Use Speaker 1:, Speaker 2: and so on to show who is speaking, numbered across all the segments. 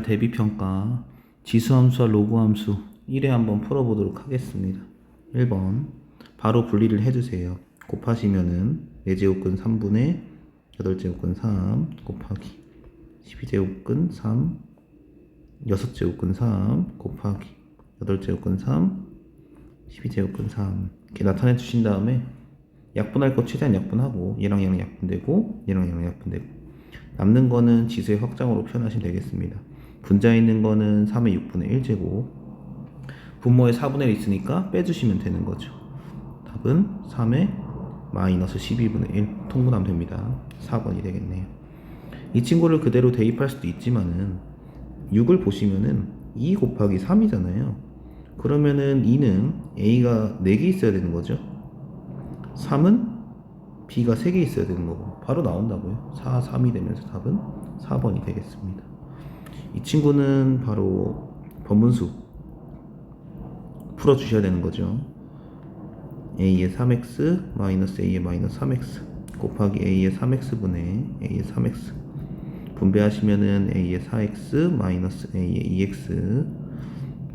Speaker 1: 대비평가 지수함수와 로그함수 1회 한번 풀어보도록 하겠습니다. 1번 바로 분리를 해주세요. 곱하시면은 4제곱근 3분의 8제곱근 3 곱하기 12제곱근 3 6제곱근 3 곱하기 8제곱근 3 12제곱근 3 이렇게 나타내 주신 다음에 약분할 거 최대한 약분하고 얘랑 얘랑 약분되고 얘랑 얘랑 약분되고 남는 거는 지수의 확장으로 표현하시면 되겠습니다. 분자에 있는 거는 3의 6분의 1제곱 분모에 4분의 1 있으니까 빼주시면 되는 거죠. 답은 3의 마이너스 12분의 1 통분하면 됩니다. 4번이 되겠네요. 이 친구를 그대로 대입할 수도 있지만은 6을 보시면은 2 곱하기 3이잖아요. 그러면은 2는 A가 4개 있어야 되는 거죠. 3은 B가 3개 있어야 되는 거고 바로 나온다고요. 4, 3이 되면서 답은 4번이 되겠습니다. 이 친구는 바로 번분수 풀어주셔야 되는 거죠. A의 3x 마이너스 A의 마이너스 3x 곱하기 A의 3x분의 A의 3x 분배하시면은 A의 4x 마이너스 A의 2x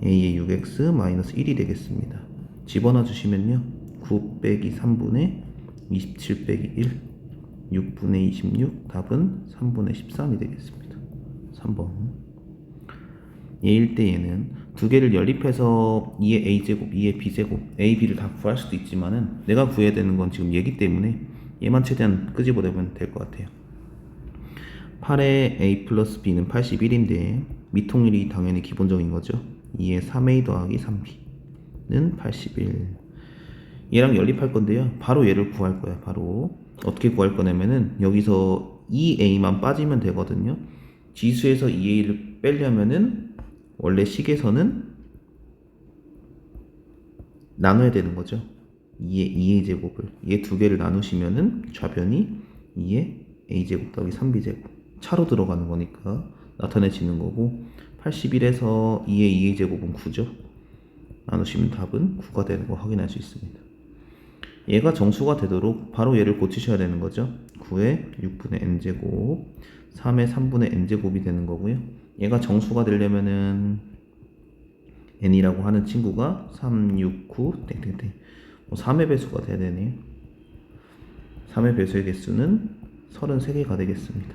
Speaker 1: A의 6x 마이너스 1이 되겠습니다. 집어넣어 주시면요 9 빼기 3분의 27 빼기 1 6분의 26 답은 3분의 13이 되겠습니다. 3번 얘일 때 얘는 두 개를 연립해서 2의 a제곱, 2의 b제곱, a, b를 다 구할 수도 있지만은 내가 구해야 되는 건 지금 얘기 때문에 얘만 최대한 끄집어내면 될 것 같아요. 8의 a 플러스 b는 81인데 미통일이 당연히 기본적인 거죠. 2의 3a 더하기 3b는 81. 얘랑 연립할 건데요. 바로 얘를 구할 거야. 바로 어떻게 구할 거냐면은 여기서 2a만 빠지면 되거든요. 지수에서 2a를 빼려면은 원래 식에서는 나눠야 되는 거죠. 2의 제곱을 얘 두 개를 나누시면은 좌변이 2의 a제곱 더하기 3b제곱 차로 들어가는 거니까 나타내지는 거고 81에서 2의 제곱은 9죠. 나누시면 답은 9가 되는 거 확인할 수 있습니다. 얘가 정수가 되도록 바로 얘를 고치셔야 되는 거죠. 9의 6분의 n제곱 3의 3분의 n제곱이 되는 거고요. 얘가 정수가 되려면은 n이라고 하는 친구가 3, 6, 9 땡땡땡 3의 배수가 돼야 되네요. 3의 배수의 개수는 33개가 되겠습니다.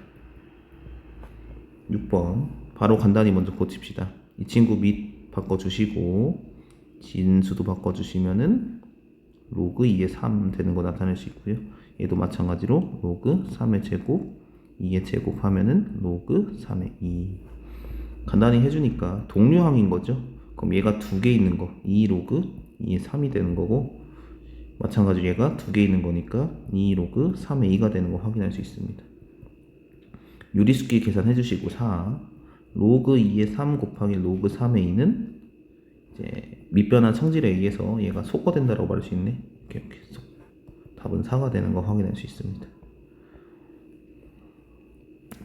Speaker 1: 6번 바로 간단히 먼저 고칩시다. 이 친구 밑 바꿔주시고 진수도 바꿔주시면은 로그 2의 3 되는 거 나타낼 수 있고요. 얘도 마찬가지로 로그 3의 제곱 2의 제곱 하면은 로그 3의 2 간단히 해주니까 동류항인 거죠. 그럼 얘가 두 개 있는 거 2 로그 2의 3이 되는 거고 마찬가지로 얘가 두 개 있는 거니까 2 로그 3의 2가 되는 거 확인할 수 있습니다. 유리수끼 계산해 주시고 4 로그 2의 3 곱하기 로그 3의 2는 이제 밑변환 성질에 의해서 얘가 속거된다라고 말할 수 있네. 이렇게 답은 4가 되는 거 확인할 수 있습니다.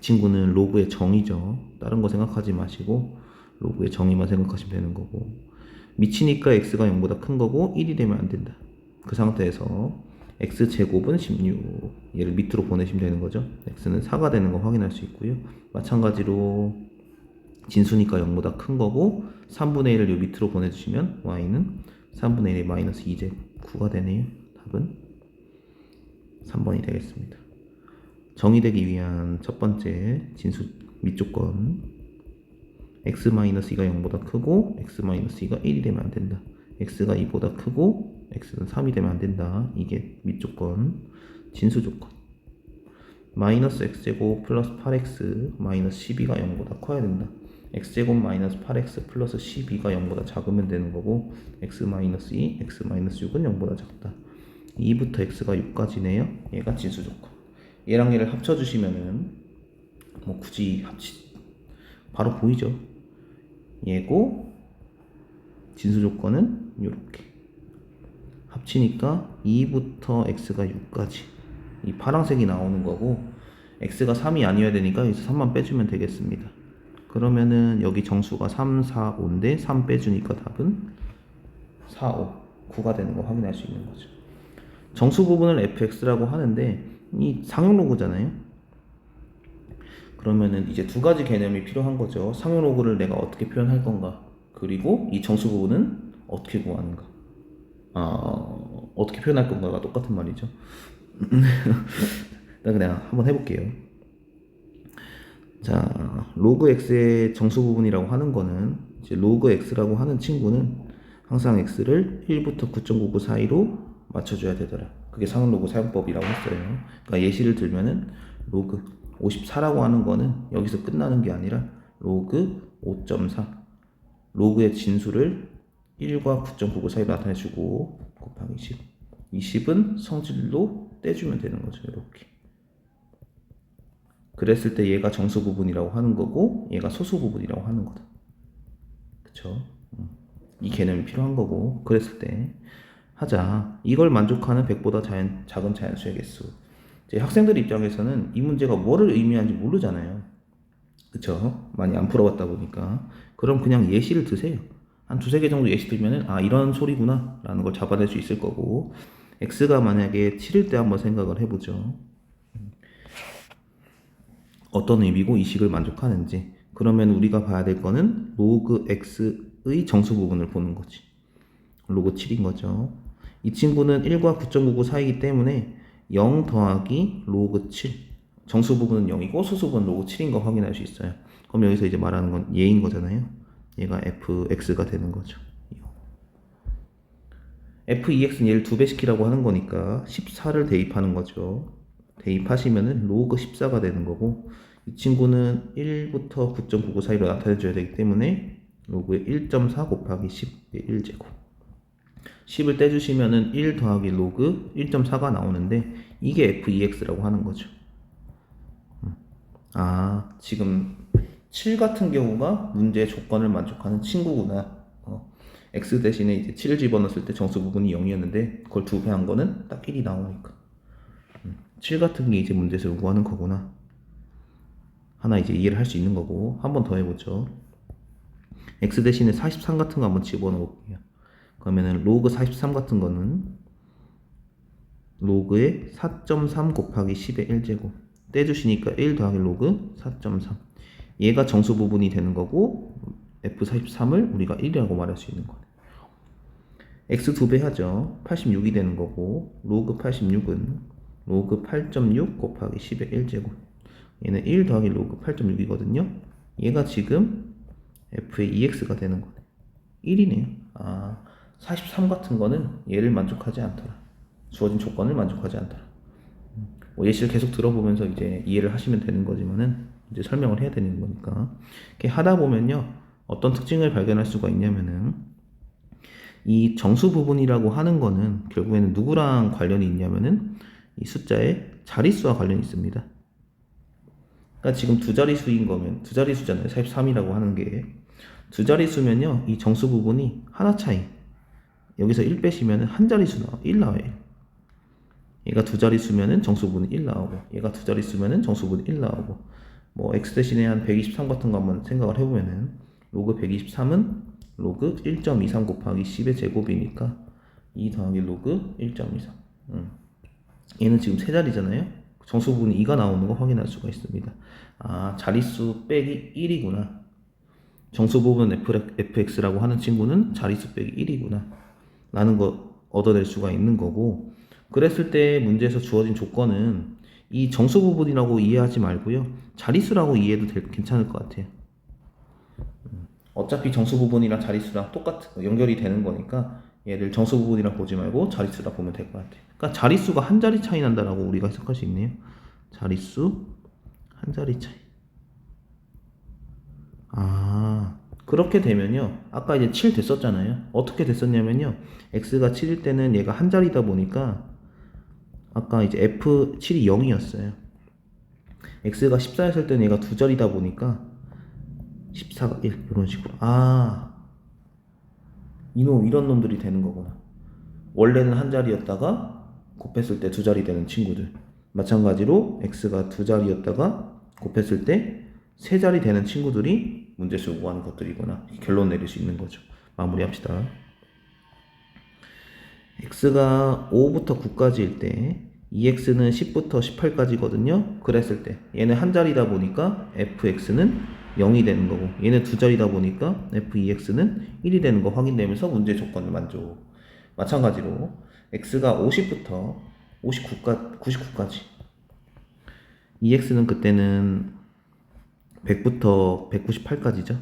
Speaker 1: 친구는 로그의 정의죠. 다른 거 생각하지 마시고 로그의 정의만 생각하시면 되는 거고 미치니까 x가 0보다 큰 거고 1이 되면 안 된다. 그 상태에서 x제곱은 16 얘를 밑으로 보내시면 되는 거죠. x는 4가 되는 거 확인할 수 있고요. 마찬가지로 진수니까 0보다 큰 거고 3분의 1을 요 밑으로 보내주시면 y는 3분의 1의 마이너스 2제곱 9가 되네요. 답은 3번이 되겠습니다. 정의되기 위한 첫 번째 진수 밑조건 x-2가 0보다 크고 x-2가 1이 되면 안 된다. x가 2보다 크고 x는 3이 되면 안 된다. 이게 밑조건 진수 조건 마이너스 x제곱 플러스 8x 마이너스 12가 0보다 커야 된다. x제곱 마이너스 8x 플러스 12가 0보다 작으면 되는 거고 x-2, x-6은 0보다 작다. 2부터 x가 6까지네요. 얘가 진수 조건. 얘랑 얘를 합쳐주시면은 뭐 굳이 바로 보이죠. 얘고 진수 조건은 이렇게 합치니까 2부터 x가 6까지 이 파란색이 나오는 거고 x가 3이 아니어야 되니까 여기서 3만 빼주면 되겠습니다. 그러면은 여기 정수가 3, 4, 5인데 3 빼주니까 답은 4, 5, 9가 되는 거 확인할 수 있는 거죠. 정수 부분을 fx라고 하는데 이 상용 로그잖아요. 그러면은 이제 두 가지 개념이 필요한 거죠. 상용 로그를 내가 어떻게 표현할 건가, 그리고 이 정수 부분은 어떻게 구하는가. 어떻게 표현할 건가가 똑같은 말이죠. 그냥 한번 해볼게요. 자, 로그 x의 정수 부분이라고 하는 거는 이제 로그 x라고 하는 친구는 항상 x를 1부터 9.99 사이로 맞춰줘야 되더라. 그게 상용 로그 사용법이라고 했어요. 그러니까 예시를 들면은 로그 54라고 하는 거는 여기서 끝나는 게 아니라 로그 5.4, 로그의 진수를 1과 9.99 사이로 나타내주고 곱하기 10. 20은 성질로 떼주면 되는 거죠. 이렇게. 그랬을 때 얘가 정수 부분이라고 하는 거고 얘가 소수 부분이라고 하는 거다. 그쵸? 이 개념이 필요한 거고, 그랬을 때 하자. 이걸 만족하는 100보다 작은 자연수의 개수. 이제 학생들 입장에서는 이 문제가 뭐를 의미하는지 모르잖아요. 그쵸? 많이 안 풀어봤다 보니까. 그럼 그냥 예시를 드세요. 한 두세 개 정도 예시 들면은 이런 소리구나 라는 걸 잡아낼 수 있을 거고, x가 만약에 7일 때 한번 생각을 해보죠. 어떤 의미고 이 식을 만족하는지. 그러면 우리가 봐야 될 거는 로그 x의 정수 부분을 보는 거지. 로그 7인 거죠. 이 친구는 1과 9.99 사이이기 때문에 0 더하기 로그 7. 정수 부분은 0이고 소수 부분은 로그 7인 거 확인할 수 있어요. 그럼 여기서 이제 말하는 건 얘인 거잖아요. 얘가 fx가 되는 거죠. fex는 얘를 2배 시키라고 하는 거니까 14를 대입하는 거죠. 대입하시면은 로그 14가 되는 거고, 이 친구는 1부터 9.99 사이로 나타내줘야 되기 때문에 로그의 1.4 곱하기 10의 1제곱. 10을 떼주시면은 1 더하기 로그 1.4가 나오는데 이게 fex라고 하는 거죠. 지금 7 같은 경우가 문제의 조건을 만족하는 친구구나. x 대신에 이제 7을 집어넣었을 때 정수 부분이 0이었는데 그걸 2배 한 거는 딱 1이 나오니까 7 같은 게 이제 문제에서 요구하는 거구나. 하나 이제 이해를 할 수 있는 거고, 한 번 더 해보죠. x 대신에 43 같은 거 한번 집어넣어 볼게요. 그러면은 로그 43 같은 거는 로그의 4.3 곱하기 10의 1제곱. 떼주시니까 1 더하기 로그 4.3. 얘가 정수 부분이 되는 거고, f43을 우리가 1이라고 말할 수 있는 거예요. x 2배 하죠. 86이 되는 거고, 로그 86은 로그 8.6 곱하기 10의 1제곱. 얘는 1 더하기 로그 8.6이거든요. 얘가 지금 f의 2x가 되는 거네. 1이네요. 43 같은 거는 얘를 만족하지 않더라. 주어진 조건을 만족하지 않더라. 예시를 계속 들어보면서 이제 이해를 하시면 되는 거지만은 이제 설명을 해야 되는 거니까. 이렇게 하다 보면요, 어떤 특징을 발견할 수가 있냐면은 이 정수 부분이라고 하는 거는 결국에는 누구랑 관련이 있냐면은 이 숫자의 자릿수와 관련이 있습니다. 그러니까 지금 두 자릿수인 거면, 두 자릿수잖아요. 43이라고 하는 게. 두 자릿수면요, 이 정수 부분이 하나 차이. 여기서 1 빼시면 한 자릿수 나와. 1 나와요. 얘가 두 자릿수면은 정수 부분이 1 나오고, 얘가 두 자릿수면은 정수 부분이 1 나오고, 뭐 x 대신에 한 123 같은 거 한번 생각을 해보면은 로그 123은 로그 1.23 곱하기 10의 제곱이니까 2 더하기 로그 1.23. 얘는 지금 세 자리잖아요. 정수 부분이 2가 나오는 거 확인할 수가 있습니다. 자릿수 빼기 1이구나. 정수 부분 fx라고 하는 친구는 자릿수 빼기 1이구나 라는 거 얻어낼 수가 있는 거고, 그랬을 때 문제에서 주어진 조건은 이 정수 부분이라고 이해하지 말고요, 자릿수라고 이해해도 괜찮을 것 같아요. 어차피 정수 부분이랑 자릿수랑 똑같은 연결이 되는 거니까 얘를 정수 부분이라 보지 말고 자릿수라 보면 될 것 같아요. 그러니까 자릿수가 한 자리 차이 난다라고 우리가 해석할 수 있네요. 자릿수 한 자리 차이. 그렇게 되면요, 아까 이제 7 됐었잖아요. 어떻게 됐었냐면요, x가 7일 때는 얘가 한 자리다 보니까 아까 이제 f7이 0이었어요. x가 14였을 때는 얘가 두 자리다 보니까 14가 1 이런 식으로. 이런 놈들이 되는 거구나. 원래는 한 자리였다가 곱했을 때 두 자리 되는 친구들. 마찬가지로 x가 두 자리였다가 곱했을 때 세 자리 되는 친구들이 문제에서 요구하는 것들이구나. 결론 내릴 수 있는 거죠. 마무리합시다. x가 5부터 9까지일 때 EX는 10부터 18까지거든요. 그랬을 때 얘는 한 자리다 보니까 fx는 0이 되는 거고 얘는 두 자리다 보니까 fex는 1이 되는 거 확인되면서 문제 조건을 만족. 마찬가지로 x가 50부터 99까지 EX는 그때는 100부터 198까지죠.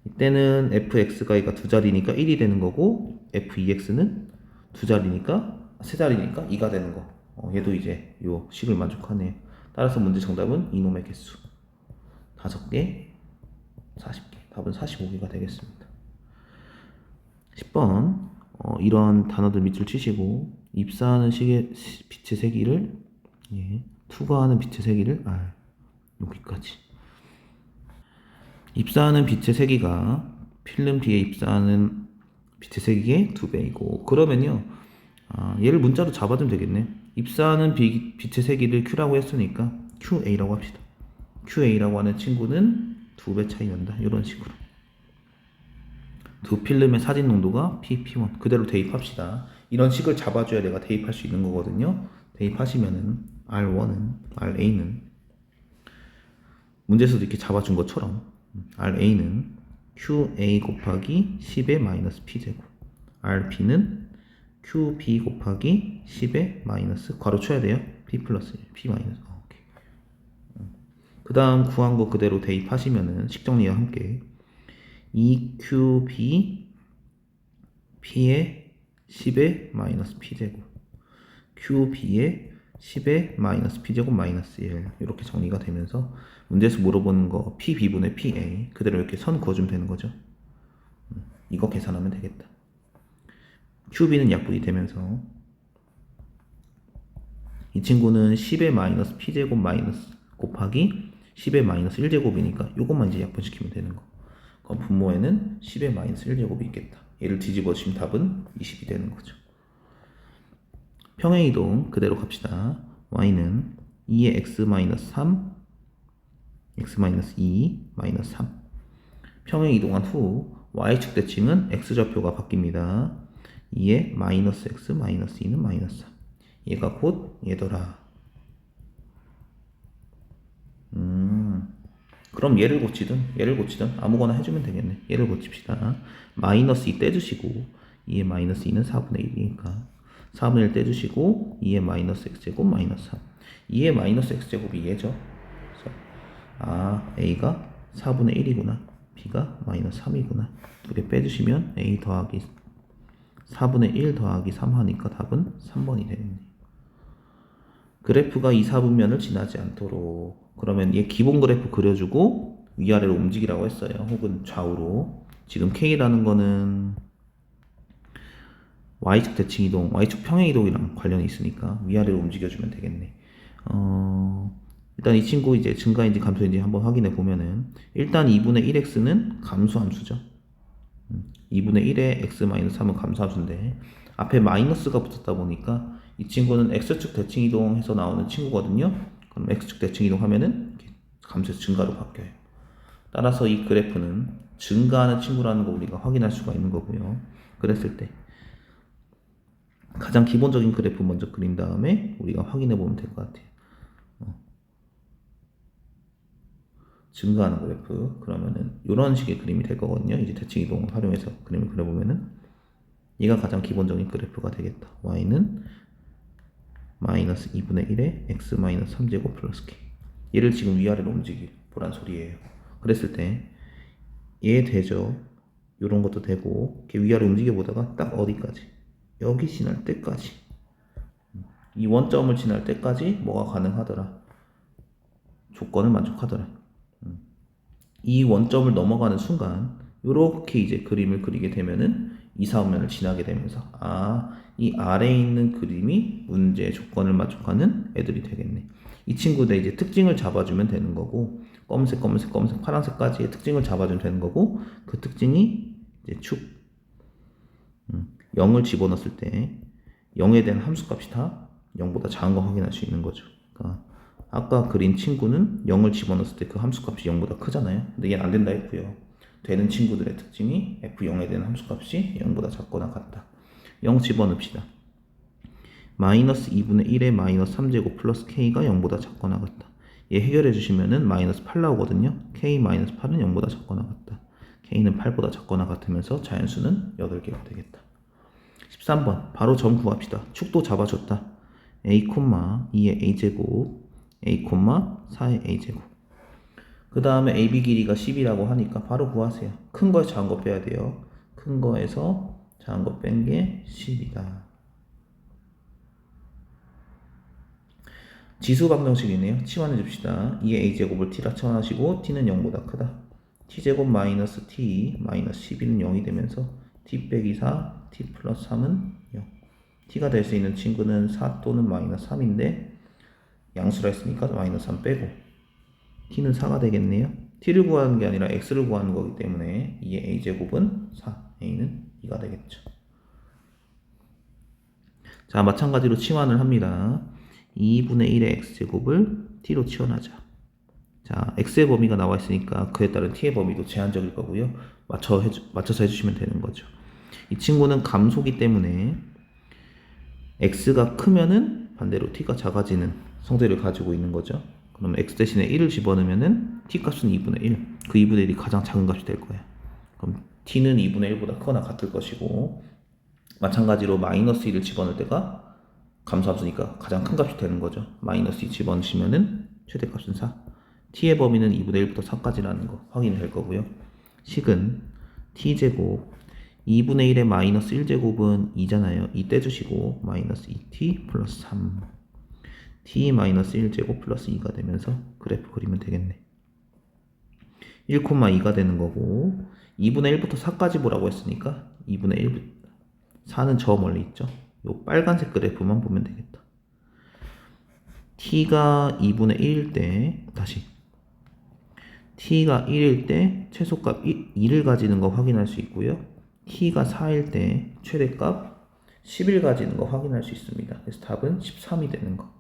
Speaker 1: 이때는 fx가 얘가 두 자리니까 1이 되는 거고 fex는 두 자리니까 세 자리니까 2가 되는 거. 얘도 이제 요 식을 만족하네요. 따라서 문제 정답은 이놈의 개수 5개, 40개. 답은 45개가 되겠습니다. 10번 이런 단어들 밑줄 치시고 입사하는 식의 빛의 세기를 투과하는 빛의 세기를 여기까지. 입사하는 빛의 세기가 필름 B에 입사하는 빛의 세기의 2배이고 그러면요 얘를 문자로 잡아주면 되겠네. 입사하는 빛의 세기를 Q라고 했으니까 QA라고 합시다. QA라고 하는 친구는 2배 차이 난다. 이런 식으로 두 필름의 사진 농도가 P1 그대로 대입합시다. 이런 식을 잡아줘야 내가 대입할 수 있는 거거든요. 대입하시면은 R1은 RA는 문제에서도 이렇게 잡아준 것처럼 RA는 QA 곱하기 10의 마이너스 P제곱, RB는 QB 곱하기 10의 마이너스 괄호 쳐야 돼요. P 플러스 1, P 마이너스. 오케이. 그 다음 구한 거 그대로 대입하시면은 식정리와 함께 EQB P의 10의 마이너스 P제곱, QB의 10의 마이너스 P제곱 마이너스 1 이렇게 정리가 되면서 문제에서 물어보는 거 PB분의 PA 그대로 이렇게 선 그어주면 되는 거죠. 이거 계산하면 되겠다. QB는 약분이 되면서 이 친구는 10의 마이너스 P제곱 마이너스 곱하기 10의 마이너스 1제곱이니까 이것만 이제 약분시키면 되는 거. 그럼 분모에는 10의 마이너스 1제곱이 있겠다. 얘를 뒤집어 주시면 답은 20이 되는 거죠. 평행 이동 그대로 갑시다. y는 2의 x-3 x-2 마이너스 3 평행 이동한 후 y축 대칭은 x좌표가 바뀝니다. 2의 마이너스 x 마이너스 2는 마이너스 3 얘가 곧 얘더라. 그럼 얘를 고치든 아무거나 해주면 되겠네. 얘를 고칩시다. 마이너스 2 떼주시고 2의 마이너스 2는 4분의 1이니까 4분의 1 떼주시고 2의 마이너스 x제곱 마이너스 3 2의 마이너스 x제곱이 얘죠. 그래서 a가 4분의 1이구나 b가 마이너스 3이구나 두 개 빼주시면 a 더하기 4분의 1 더하기 3 하니까 답은 3번이 되겠네. 그래프가 이 4분면을 지나지 않도록 그러면 얘 기본 그래프 그려주고 위아래로 움직이라고 했어요. 혹은 좌우로. 지금 K라는 거는 Y축 대칭 이동, Y축 평행 이동이랑 관련이 있으니까 위아래로 움직여주면 되겠네. 일단 이 친구 이제 증가인지 감소인지 한번 확인해 보면은 일단 2분의 1x는 감소함수죠. 2분의 1의 x-3은 감소함수인데 앞에 마이너스가 붙었다 보니까 이 친구는 x축 대칭 이동해서 나오는 친구거든요. 그럼 x축 대칭 이동하면은 감소해서 증가로 바뀌어요. 따라서 이 그래프는 증가하는 친구라는 거 우리가 확인할 수가 있는 거고요. 그랬을 때 가장 기본적인 그래프 먼저 그린 다음에 우리가 확인해 보면 될 것 같아요. 증가하는 그래프 그러면은 이런 식의 그림이 될 거거든요. 이제 대칭 이동을 활용해서 그림을 그려보면은 얘가 가장 기본적인 그래프가 되겠다. y는 마이너스 2분의 1에 x 마이너스 3제곱 플러스 k 얘를 지금 위아래로 보란 소리예요. 그랬을 때 얘 되죠. 이런 것도 되고 이렇게 위아래 움직여 보다가 딱 어디까지 여기 지날 때까지 이 원점을 지날 때까지 뭐가 가능하더라. 조건을 만족하더라. 이 원점을 넘어가는 순간 이렇게 이제 그림을 그리게 되면은 이 사분면을 지나게 되면서 이 아래에 있는 그림이 문제의 조건을 만족하는 애들이 되겠네. 이 친구들 이제 특징을 잡아주면 되는 거고 검은색, 파란색까지의 특징을 잡아주면 되는 거고 그 특징이 이제 축 0을 집어넣었을 때 0에 대한 함수값이 다 0보다 작은 거 확인할 수 있는 거죠. 그러니까 아까 그린 친구는 0을 집어넣었을 때 그 함수값이 0보다 크잖아요. 근데 얘는 안 된다 했고요. 되는 친구들의 특징이 f0에 대한 함수값이 0보다 작거나 같다. 0 집어넣읍시다. 마이너스 2분의 1에 마이너스 3제곱 플러스 k가 0보다 작거나 같다. 얘 해결해 주시면은 마이너스 8 나오거든요. k 마이너스 8은 0보다 작거나 같다. k는 8보다 작거나 같으면서 자연수는 8개가 되겠다. 13번 바로 점 구합시다. 축도 잡아줬다. a, 2의 a제곱 a, 4의 a제곱. 그 다음에 ab 길이가 10이라고 하니까 바로 구하세요. 큰 거에서 작은 거 빼야 돼요. 큰 거에서 작은 거 뺀 게 10이다. 지수 방정식이네요. 치환해 줍시다. 2의 a제곱을 t라 치환하시고 t는 0보다 크다. t제곱 마이너스 t 마이너스 12는 0이 되면서 t 빼기 4 t 플러스 3은 0. t가 될 수 있는 친구는 4 또는 마이너스 3인데 양수라 했으니까 마이너스 3 빼고 t는 4가 되겠네요. t를 구하는 게 아니라 x를 구하는 거기 때문에 2의 a제곱은 4, a는 2가 되겠죠. 자, 마찬가지로 치환을 합니다. 2분의 1의 x제곱을 t로 치환하자. 자, x의 범위가 나와 있으니까 그에 따른 t의 범위도 제한적일 거고요. 맞춰서 해주시면 되는 거죠. 이 친구는 감소기 때문에 x가 크면은 반대로 t가 작아지는 성질을 가지고 있는 거죠. 그러면 x 대신에 1을 집어넣으면은 t 값은 2분의 1. 그 2분의 1이 가장 작은 값이 될 거예요. 그럼 t는 2분의 1보다 크거나 같을 것이고, 마찬가지로 마이너스 1을 집어넣을 때가 감소함수니까 가장 큰 값이 되는 거죠. 마이너스 2 집어넣으시면은 최대값은 4. t의 범위는 2분의 1부터 4까지라는 거 확인될 거고요. 식은 t제곱 2분의 1의 마이너스 1제곱은 2잖아요. 2 떼주시고 마이너스 2t 플러스 3 t 마이너스 1제곱 플러스 2가 되면서 그래프 그리면 되겠네. 1,2가 되는 거고 2분의 1부터 4까지 보라고 했으니까 2분의 1, 4는 저 멀리 있죠. 요 빨간색 그래프만 보면 되겠다. t가 2분의 1일 때 다시 t가 1일 때 최소값 2를 가지는 거 확인할 수 있고요. t가 4일 때 최대값 10을 가지는 거 확인할 수 있습니다. 그래서 답은 13이 되는 거.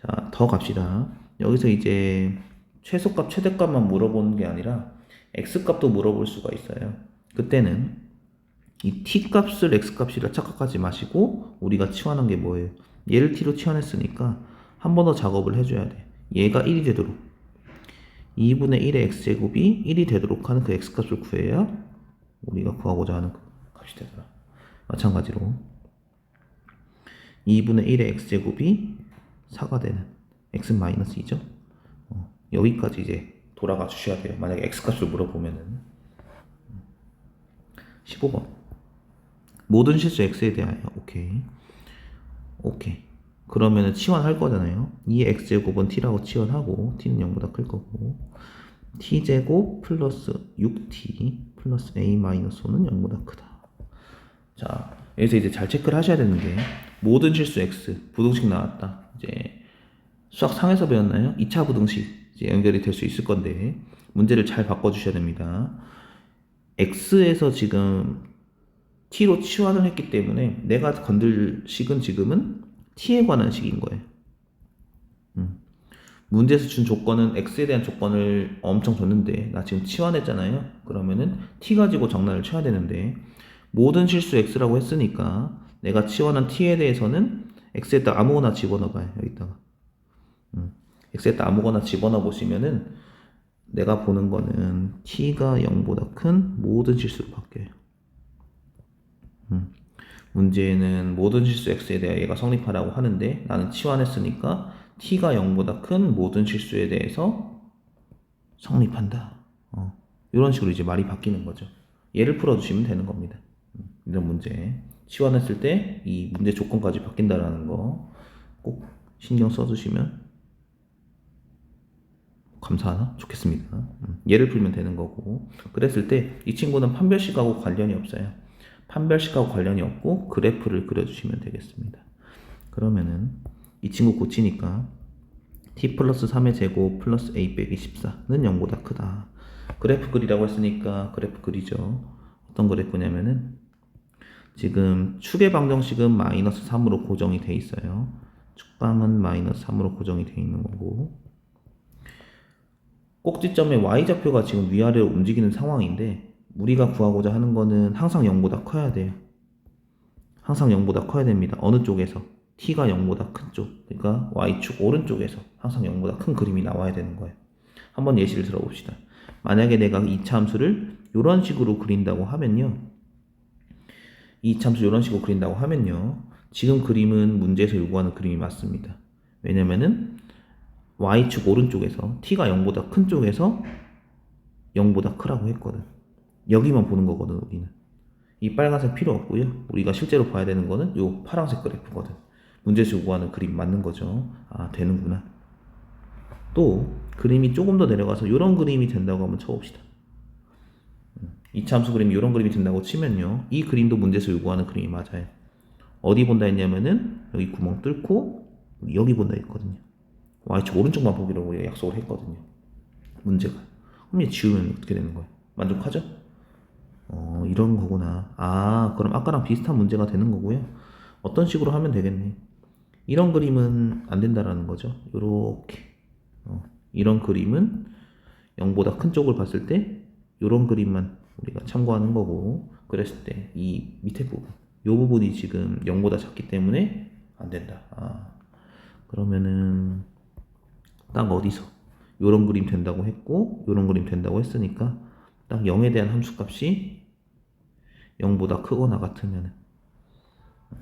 Speaker 1: 자, 더 갑시다. 여기서 이제 최소값 최대값만 물어보는 게 아니라 x값도 물어볼 수가 있어요. 그때는 이 t값을 x값이라 착각하지 마시고 우리가 치환한 게 뭐예요? 얘를 t로 치환했으니까 한 번 더 작업을 해줘야 돼. 얘가 1이 되도록 2분의 1의 x제곱이 1이 되도록 하는 그 x값을 구해야 우리가 구하고자 하는 그 값이 되더라. 마찬가지로 2분의 1의 x제곱이 4가 되는 x는 마이너스 2죠. 여기까지 이제 돌아가 주셔야 돼요. 만약에 x값을 물어보면은 15번 모든 실수 x에 대하여 오케이 그러면은 치환할 거잖아요. 2의 x제곱은 t라고 치환하고 t는 0보다 클 거고 t제곱 플러스 6t 플러스 a 마이너스 5는 0보다 크다. 자, 여기서 이제 잘 체크를 하셔야 되는 게 모든 실수 x 부등식 나왔다. 이제 수학 상에서 배웠나요? 2차 부등식 이제 연결이 될 수 있을 건데 문제를 잘 바꿔주셔야 됩니다. x에서 지금 t로 치환을 했기 때문에 내가 건들 식은 지금은 t에 관한 식인 거예요. 문제에서 준 조건은 x에 대한 조건을 엄청 줬는데 나 지금 치환했잖아요. 그러면은 t 가지고 정란을 쳐야 되는데 모든 실수 x라고 했으니까 내가 치환한 t에 대해서는 x에다 아무거나 집어넣어봐요. 여기다가 x에다 아무거나 집어넣어 보시면은 내가 보는 거는 t가 0보다 큰 모든 실수로 바뀌어요. 문제는 모든 실수 x에 대해 얘가 성립하라고 하는데 나는 치환했으니까 t가 0보다 큰 모든 실수에 대해서 성립한다. 이런 식으로 이제 말이 바뀌는 거죠. 얘를 풀어주시면 되는 겁니다. 이런 문제 치환했을 때 이 문제 조건까지 바뀐다라는 거 꼭 신경 써주시면 감사하나? 좋겠습니다. 얘를 풀면 되는 거고 그랬을 때 이 친구는 판별식하고 관련이 없어요. 판별식하고 관련이 없고 그래프를 그려주시면 되겠습니다. 그러면은 이 친구 고치니까 t 플러스 3의 제곱 플러스 a 빼기 14는 0보다 크다. 그래프 그리라고 했으니까 그래프 그리죠. 어떤 그래프냐면은 지금 축의 방정식은 마이너스 3으로 고정이 돼 있어요. 축방은 마이너스 3으로 고정이 돼 있는 거고 꼭지점의 y좌표가 지금 위아래로 움직이는 상황인데 우리가 구하고자 하는 거는 항상 0보다 커야 돼요. 항상 0보다 커야 됩니다. 어느 쪽에서? t가 0보다 큰 쪽, 그러니까 y축 오른쪽에서 항상 0보다 큰 그림이 나와야 되는 거예요. 한번 예시를 들어봅시다. 만약에 내가 이 참수를 이런 식으로 그린다고 하면요. 이 참수 이런 식으로 그린다고 하면요. 지금 그림은 문제에서 요구하는 그림이 맞습니다. 왜냐면은 y축 오른쪽에서 t가 0보다 큰 쪽에서 0보다 크라고 했거든. 여기만 보는 거거든, 우리는. 이 빨간색 필요 없고요. 우리가 실제로 봐야 되는 거는 요 파란색 그래프거든. 문제에서 요구하는 그림 맞는 거죠. 아, 되는구나. 또 그림이 조금 더 내려가서 이런 그림이 된다고 한번 쳐봅시다. 이 참수 그림이 이런 그림이 된다고 치면요. 이 그림도 문제에서 요구하는 그림이 맞아요. 어디 본다 했냐면은 여기 구멍 뚫고 여기 본다 했거든요. y축 오른쪽만 보기로 우리가 약속을 했거든요. 문제가. 그럼 얘 지우면 어떻게 되는 거예요? 만족하죠? 이런 거구나. 아, 그럼 아까랑 비슷한 문제가 되는 거고요. 어떤 식으로 하면 되겠네. 이런 그림은 안 된다라는 거죠. 요렇게. 이런 그림은 0보다 큰 쪽을 봤을 때 이런 그림만 우리가 참고하는 거고, 그랬을 때 이 밑에 부분, 이 부분이 지금 0보다 작기 때문에 안 된다. 아, 그러면은 딱 어디서 이런 그림 된다고 했고 이런 그림 된다고 했으니까 딱 0에 대한 함수값이 0보다 크거나 같으면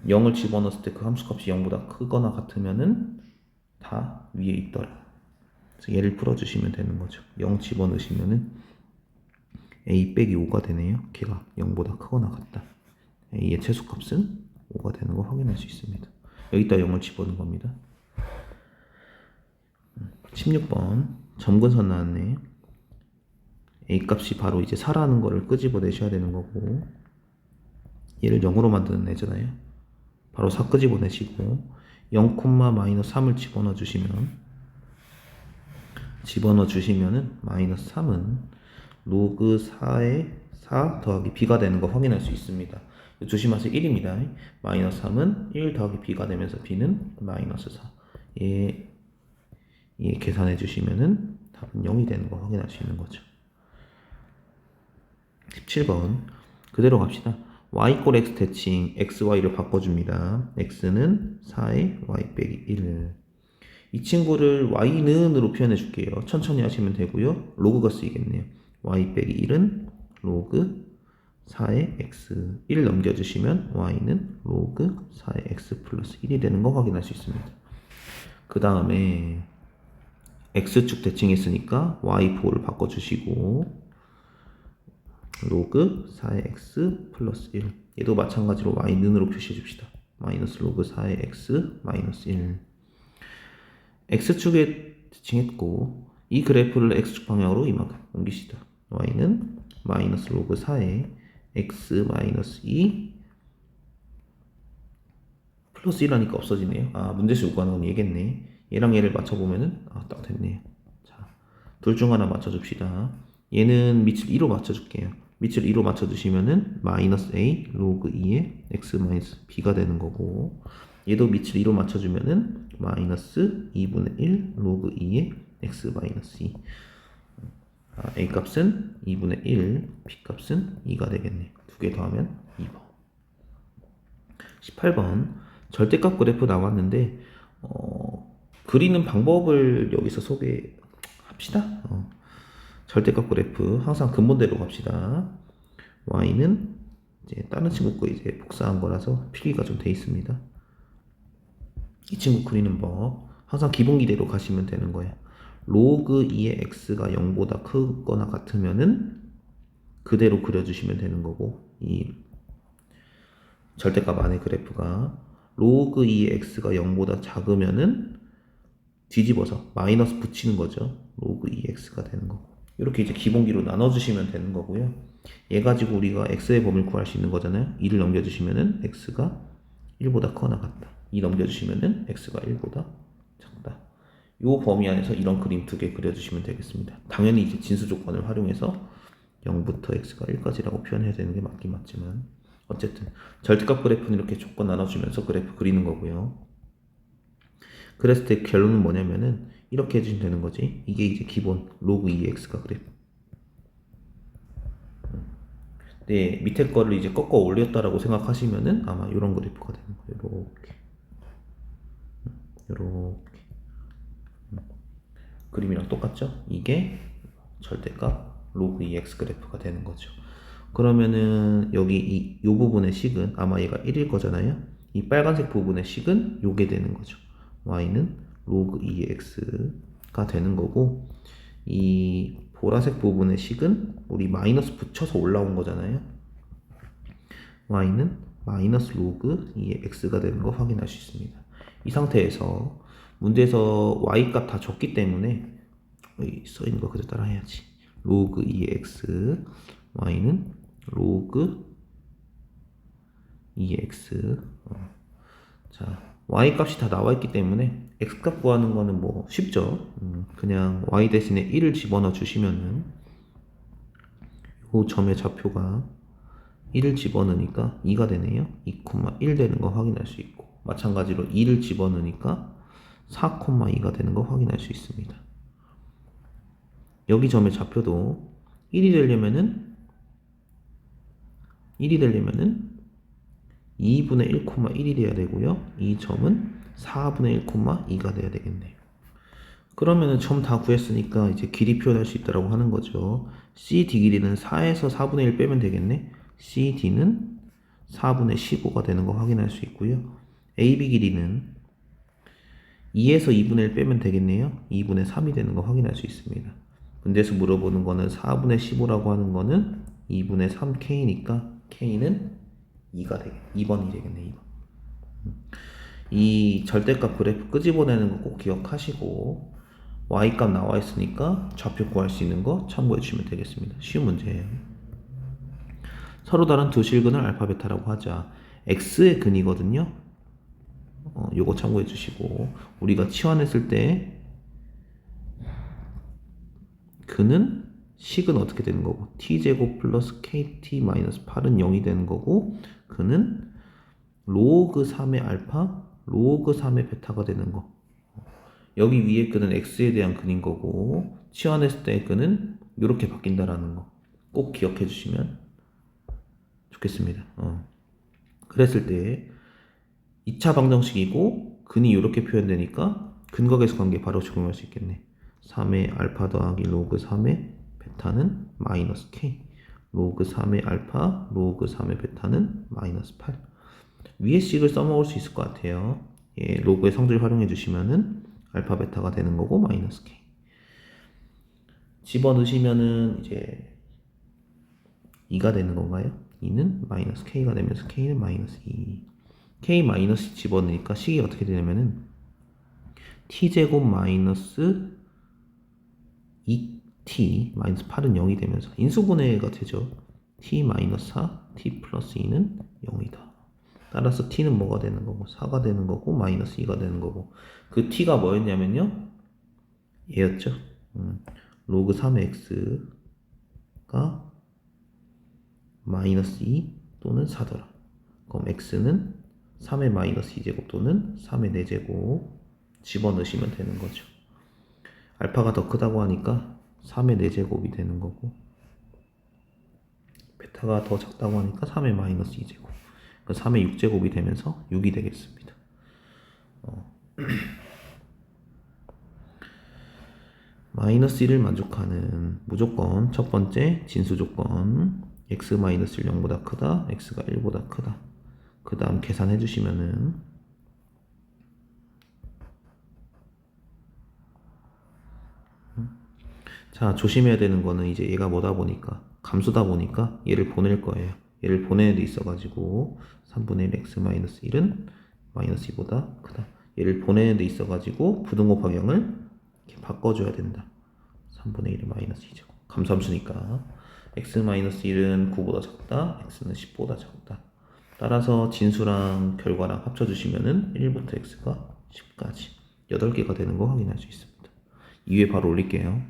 Speaker 1: 0을 집어넣었을 때 그 함수값이 0보다 크거나 같으면은 다 위에 있더라. 그래서 얘를 풀어주시면 되는 거죠. 0 집어넣으시면은 a 빼기 5가 되네요. 걔가 0보다 크거나 같다. a의 최소값은 5가 되는 거 확인할 수 있습니다. 여기다 0을 집어넣은 겁니다. 16번 점근선 나왔네. a 값이 바로 이제 4라는 거를 끄집어내셔야 되는 거고, 얘를 0으로 만드는 애잖아요. 바로 4 끄집어내시고 0, 마이너스 3을 집어넣어 주시면은 마이너스 3은 로그 4에 4 더하기 b가 되는 거 확인할 수 있습니다. 조심하세요. 1입니다. 마이너스 3은 1 더하기 b가 되면서 b는 마이너스 4. 얘 계산해 주시면은 답은 0이 되는 거 확인할 수 있는 거죠. 17번 그대로 갑시다. y 꼴 x 대칭 x, y를 바꿔줍니다. x는 4의 y 빼기 1. 이 친구를 y는으로 표현해 줄게요. 천천히 하시면 되고요. 로그가 쓰이겠네요. y 빼기 1은 로그 4의 x. 1 넘겨주시면 y는 로그 4의 x 플러스 1이 되는 거 확인할 수 있습니다. 그 다음에 x축 대칭했으니까 y4를 바꿔주시고 로그 4의 x 플러스 1. 얘도 마찬가지로 y는으로 표시해 줍시다. 마이너스 로그 4의 x 마이너스 1. x축에 대칭했고 이 그래프를 x축 방향으로 이만큼 옮기시다. y는 마이너스 로그 4의 x 마이너스 2 플러스 1 하니까 없어지네요. 아, 문제수 요구하는 건 얘겠네. 얘랑 얘를 맞춰보면은 딱 됐네요. 자, 둘 중 하나 맞춰줍시다. 얘는 밑을 2로 맞춰줄게요. 밑을 2로 맞춰주시면은 마이너스 a 로그 2의 x 마이너스 b가 되는 거고, 얘도 밑을 2로 맞춰주면은 마이너스 2분의 1 로그 2의 x 마이너스 2. a 값은 2분의 1, b 값은 2가 되겠네요. 두 개 더하면 2번. 18번 절대값 그래프 나왔는데 그리는 방법을 여기서 소개합시다. 절대값 그래프 항상 근본대로 갑시다. y는 이제 다른 친구 거 이제 복사한 거라서 필기가 좀 돼 있습니다. 이 친구 그리는 법 항상 기본기대로 가시면 되는 거예요. 로그 2의 x가 0보다 크거나 같으면은 그대로 그려주시면 되는 거고, 이 절대값 안의 그래프가 로그 2의 x가 0보다 작으면은 뒤집어서 마이너스 붙이는 거죠. 로그 2x가 되는 거고, 이렇게 이제 기본기로 나눠주시면 되는 거고요. 얘 가지고 우리가 x의 범위를 구할 수 있는 거잖아요. 2를 넘겨주시면은 x가 1보다 크거나 같다. 2 넘겨주시면은 x가 1보다 작다. 요 범위 안에서 이런 그림 두 개 그려주시면 되겠습니다. 당연히 이제 진수 조건을 활용해서 0부터 x가 1까지라고 표현해야 되는 게 맞긴 맞지만, 어쨌든 절대값 그래프는 이렇게 조건 나눠주면서 그래프 그리는 거고요. 그랬을 때 결론은 뭐냐면은 이렇게 해주시면 되는 거지. 이게 이제 기본 로그 2x가 그래프. 네, 밑에 거를 이제 꺾어 올렸다라고 생각하시면은 아마 이런 그래프가 되는 거예요. 이렇게. 요렇게 그림이랑 똑같죠? 이게 절대값 로그 2x 그래프가 되는 거죠. 그러면은 여기 요 부분의 식은 아마 얘가 1일 거잖아요. 이 빨간색 부분의 식은 요게 되는 거죠. y는 로그 2x가 되는 거고, 이 보라색 부분의 식은 우리 마이너스 붙여서 올라온 거잖아요. y는 마이너스 로그 2의 x가 되는 거 확인할 수 있습니다. 이 상태에서 문제에서 y 값 다 줬기 때문에 여기 써있는 거 그대로 따라 해야지. 로그 2의 x, y는 로그 2의 x. 자, y 값이 다 나와 있기 때문에 x 값 구하는 거는 뭐 쉽죠. 그냥 y 대신에 1을 집어넣어 주시면은 이 점의 좌표가 1을 집어넣으니까 2가 되네요. 2,1 되는 거 확인할 수 있고, 마찬가지로 2를 집어넣으니까 4,2가 되는 거 확인할 수 있습니다. 여기 점의 좌표도 1이 되려면은 2분의 1,1이 돼야 되고요. 이 점은 4분의 1,2가 돼야 되겠네요. 그러면은 점 다 구했으니까 이제 길이 표현할 수 있다라고 하는 거죠. CD 길이는 4에서 4분의 1 빼면 되겠네. CD는 4분의 15가 되는 거 확인할 수 있고요. AB 길이는 2에서 2분의 1 빼면 되겠네요. 2분의 3이 되는 거 확인할 수 있습니다. 문제에서 물어보는 거는 4분의 15라고 하는 거는 2분의 3K니까 K는 2번이 되겠네. 2번. 이 절대값 그래프 끄집어내는 거 꼭 기억하시고, y값 나와 있으니까 좌표 구할 수 있는 거 참고해 주시면 되겠습니다. 쉬운 문제예요. 서로 다른 두 실근을 알파 베타라고 하자. x의 근이거든요. 요거 참고해 주시고, 우리가 치환했을 때 근은 식은 어떻게 되는 거고, t제곱 플러스 kt 마이너스 8은 0이 되는 거고, 근은 로그 3의 알파 로그 3의 베타가 되는 거. 여기 위에 근은 x에 대한 근인 거고, 치환했을 때의 근은 이렇게 바뀐다라는 거 꼭 기억해 주시면 좋겠습니다. 그랬을 때 2차 방정식이고 근이 이렇게 표현되니까 근각에서 관계 바로 적용할 수 있겠네. 3의 알파 더하기 로그 3의 베타는 마이너스 k, 로그 3의 알파 로그 3의 베타는 마이너스 8. 위의 식을 써먹을 수 있을 것 같아요. 예, 로그의 성질 활용해 주시면은 알파 베타가 되는 거고 마이너스 k. 집어넣으시면은 이제 2가 되는 건가요? 2는 마이너스 k가 되면서 k는 마이너스 2. k 마이너스 집어넣으니까 식이 어떻게 되냐면은 t제곱 마이너스 2t 마이너스 8은 0이 되면서 인수분해가 되죠. t 마이너스 4, t 플러스 2는 0이다. 따라서 t는 뭐가 되는 거고 4가 되는 거고 마이너스 2가 되는 거고, 그 t가 뭐였냐면요, 얘였죠. 로그 3의 x가 마이너스 2 또는 4더라. 그럼 x는 3의 마이너스 2제곱 또는 3의 4제곱 집어넣으시면 되는 거죠. 알파가 더 크다고 하니까 3의 4제곱이 되는 거고, 베타가 더 작다고 하니까 3의 마이너스 2제곱, 3의 6제곱이 되면서 6이 되겠습니다. 마이너스 1을 만족하는 무조건 첫 번째 진수 조건, x 마이너스 1 0보다 크다, x가 1보다 크다. 그 다음 계산해 주시면은 자, 조심해야 되는 거는 이제 얘가 뭐다 보니까 감수다 보니까 얘를 보낼 거예요. 얘를 보내는 데 있어가지고 3분의 1 x 마이너스 1은 마이너스 2보다 크다. 얘를 보내는 데 있어가지고 부등호 방향을 이렇게 바꿔줘야 된다. 3분의 1의 마이너스 2제곱. 감수함수니까 x 마이너스 1은 9보다 작다, x는 10보다 작다. 따라서 진수랑 결과랑 합쳐주시면은 1부터 x가 10까지 8개가 되는 거 확인할 수 있습니다. 2회 바로 올릴게요.